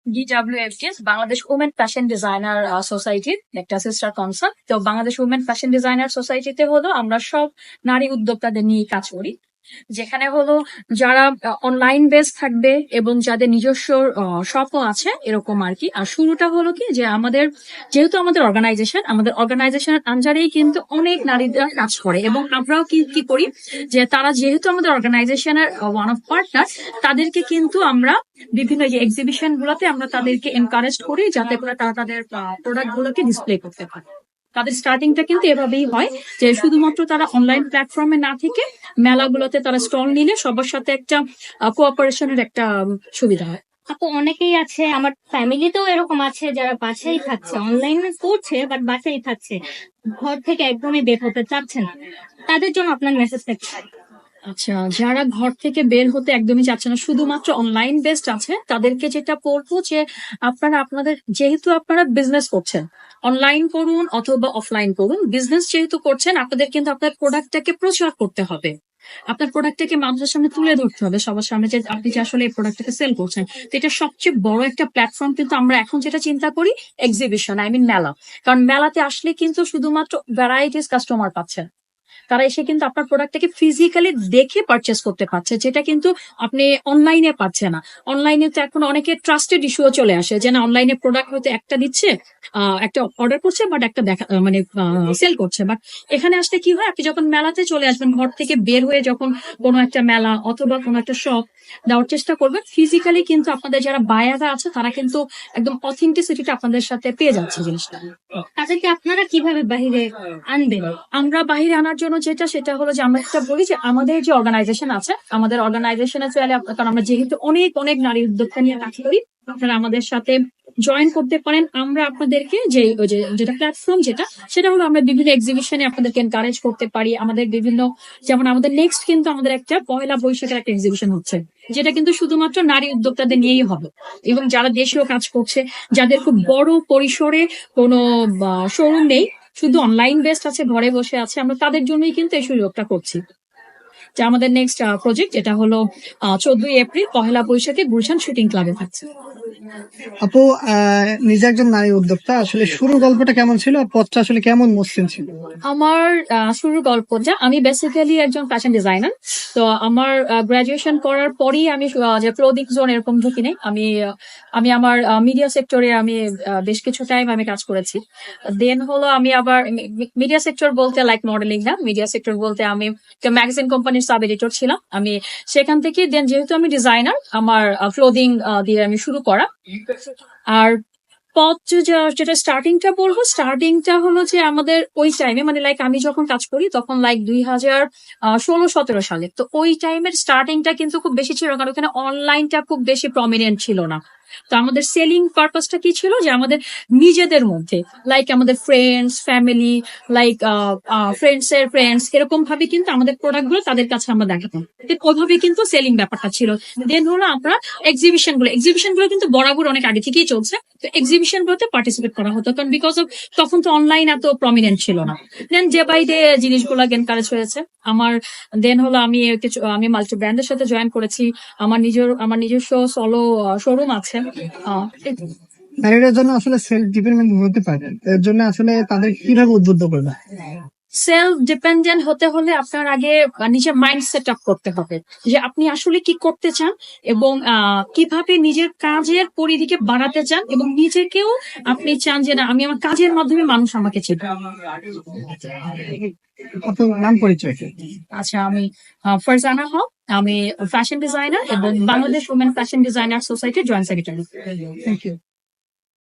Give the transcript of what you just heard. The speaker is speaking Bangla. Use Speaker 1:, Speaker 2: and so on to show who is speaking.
Speaker 1: DWFDS Bangladesh women fashion designer সোসাইটির একটা সিস্টার কনসার্ন। তো বাংলাদেশ উমেন ফ্যাশন ডিজাইনার সোসাইটিতে হলো আমরা সব নারী উদ্যোক্তাদের নিয়ে কাজ করি, যেখানে হলো যারা অনলাইন বেস থাকবে এবং যাদের নিজস্ব শপও আছে এরকম আর কি। আর শুরুটা হলো কি যে যেহেতু আমাদের অর্গানাইজেশনের আন্ডারেই কিন্তু অনেক নারীরা কাজ করে এবং আমরাও কি করি যে তারা যেহেতু আমাদের অর্গানাইজেশনের ওয়ান অফ পার্টনার, তাদেরকে কিন্তু আমরা বিভিন্ন যে এক্সিবিশন গুলোতে আমরা তাদেরকে এনকারেজ করি যাতে করে তারা তাদের প্রোডাক্ট গুলোকে ডিসপ্লে করতে পারে। তাদের স্টার্টিংটা কিন্তু এভাবেই হয় যে শুধুমাত্র তারা অনলাইন প্ল্যাটফর্মে না থেকে মেলাগুলোতে তারা স্টল নিলে সবার সাথে একটা কোঅপারেশনের একটা সুবিধা হয়।
Speaker 2: আপু, অনেকেই আছে, আমার ফ্যামিলিতেও এরকম আছে যারা বাসায় থাকছে, অনলাইনে করছে বাট বাসায় থাকছে, ঘর থেকে একদমই বের হতে চাচ্ছে না। তাদের জন্য আপনার মেসেজটা কি?
Speaker 1: আচ্ছা, যারা ঘর থেকে বের হতে একদমই চাচ্ছে না, শুধুমাত্র অনলাইন বেসড আছে, তাদেরকে যেটা বলবো যে যেহেতু আপনারা বিজনেস করছেন, অনলাইন করুন অথবা অফলাইন করুন, বিজনেস যেহেতু করছেন আপনাদের কিন্তু আপনার প্রোডাক্টটাকে প্রচার করতে হবে, আপনার প্রোডাক্টটাকে মানুষের সামনে তুলে ধরতে হবে সবার সামনে যে আপনি যে আসলে এই প্রোডাক্টটাকে সেল করছেন। তো এটা সবচেয়ে বড় একটা প্ল্যাটফর্ম কিন্তু আমরা এখন যেটা চিন্তা করি এক্সিবিশন, মেলা। কারণ মেলাতে আসলে কিন্তু শুধুমাত্র ভ্যারাইটিস কাস্টমার পাচ্ছেন, তারা এসে কিন্তু আপনার প্রোডাক্টটাকে ফিজিক্যালি দেখে পারচেস করতে পারছে, যেটা কিন্তু আপনি অনলাইনে পাচ্ছে না। অনলাইনে তো এখন অনেকে ট্রাস্টেড ইস্যুও চলে আসে যে না, অনলাইনে প্রোডাক্ট হয়তো একটা দিচ্ছে, একটা অর্ডার করছে বাট একটা সেল করছে। বাট এখানে আসলে কি হয়, আপনি যখন মেলাতে চলে আসবেন, ঘর থেকে বের হয়ে যখন কোনো একটা মেলা অথবা কোনো একটা শপ দেওয়ার চেষ্টা করবেন, ফিজিক্যালি কিন্তু আপনাদের যারা বায়াররা আছে তারা কিন্তু একদম অথেন্টিসিটিটা আপনাদের সাথে পেয়ে যাচ্ছে জিনিসটা।
Speaker 2: তাদেরকে আপনারা কিভাবে বাহিরে আনবেন?
Speaker 1: আমরা বাহিরে আনার জন্য সেটা হলো যে আমরা একটা বলি যে আমাদের যে অর্গানাইজেশন আছে, আমাদের অর্গানাইজেশনে চলে, কারণ আমরা যেহেতু অনেক অনেক নারী উদ্যোক্তা নিয়ে কাজ করি, আপনারা আমাদের সাথে জয়েন করতে পারেন। আমরা আপনাদেরকে যেটা প্ল্যাটফর্ম সেটা হলো আমরা বিভিন্ন এক্সিবিশনে আপনাদেরকে এনকারেজ করতে পারি। যেমন আমাদের নেক্সট কিন্তু আমাদের একটা পয়লা বৈশাখের একটা এক্সিবিশন হচ্ছে, যেটা কিন্তু শুধুমাত্র নারী উদ্যোক্তাদের নিয়েই হবে এবং যারা দেশীয় কাজ করছে, যাদের খুব বড় পরিসরে কোনো শোরুম নেই, শুধু অনলাইন বেসড আছে, ঘরে বসে আছে, আমরা তাদের জন্যই কিন্তু এই সুযোগটা করছি। যে আমাদের নেক্সট প্রজেক্ট যেটা হলো 14ই এপ্রিল পহেলা বৈশাখে গুলশান শুটিং ক্লাবে থাকছে।
Speaker 3: আপু, নিজে একজন নারী উদ্যোক্তা, আসলে শুরুর গল্পটা কেমন ছিল আর পথটা আসলে কেমন মসৃণ ছিল?
Speaker 1: আমার শুরুর গল্পটা, আমি বেসিক্যালি একজন ফ্যাশন ডিজাইনার। তো আমার গ্রাজুয়েশন করার পরেই আমি যে ক্লোদিং জোন এরকম ঢুকি নাই, আমি আমার মিডিয়া সেক্টরে আমি বেশ কিছু টাইম আমি কাজ করেছি। দেন হলো আমি আবার মিডিয়া সেক্টর বলতে লাইক মডেলিং না, মিডিয়া সেক্টর বলতে আমি ম্যাগাজিন কোম্পানির সাব এডিটর ছিলাম। আমি সেখান থেকে দেন যেহেতু আমি ডিজাইনার, আমার ক্লোদিং দিয়ে আমি শুরু করা। আর পথ যেটা স্টার্টিংটা হলো যে আমাদের ওই টাইমে লাইক আমি যখন কাজ করি তখন লাইক 2016-17 সালে, তো ওই টাইমের স্টার্টিংটা কিন্তু খুব বেশি ছিল, কারণ ওখানে অনলাইনটা খুব বেশি প্রমিনেন্ট ছিল না। তো আমাদের সেলিং পারপাসটা কি ছিল যে আমাদের নিজেদের মধ্যে, লাইক আমাদের ফ্রেন্ডস, ফ্যামিলি, লাইক ফ্রেন্ডস এরকম ভাবে কিন্তু আমাদের প্রোডাক্ট গুলো তাদের কাছে আমরা দেখাতাম। ওইভাবে কিন্তু সেলিং ব্যাপারটা ছিল। দেন হলো আমরা এক্সিবিশন গুলো কিন্তু বরাবর অনেক আগে থেকেই চলছে, তো এক্সিবিশন গুলোতে পার্টিসিপেট করা হতো, কারণ বিকজ অফ তখন তো অনলাইন এত প্রমিনেন্ট ছিল না। দেন ডে বাই ডে জিনিসগুলো এনকারেজ হয়েছে আমার। দেন হলো আমি মাল্টি ব্র্যান্ডের সাথে জয়েন করেছি, আমার নিজস্ব সলো শোরুম আছে।
Speaker 3: নারীদের জন্য আসলে সেলফ ডিপেন্ডেন্ট হতে পারে, এর জন্য আসলে তাদের কিভাবে উদ্বুদ্ধ করবে?
Speaker 1: সেলফ ডিপেন্ডেন্ট হতে হলে আপনার আগে নিজের মাইন্ড সেট আপ করতে হবে যে আপনি আসলে কি করতে চান এবং কিভাবে নিজের কাজের পরিধিকে বাড়াতে চান, এবং নিজেকেও আপনি চান যে না, আমি আমার কাজের মাধ্যমে মানুষ আমাকে চিনবে।
Speaker 3: আপনার নাম পরিচয় কি?
Speaker 1: আচ্ছা, আমি ফারজানা হক, আমি ফ্যাশন ডিজাইনার এবং বাংলাদেশ উমেন ফ্যাশন ডিজাইনার সোসাইটির জয়েন্ট সেক্রেটারি।
Speaker 3: Thank you.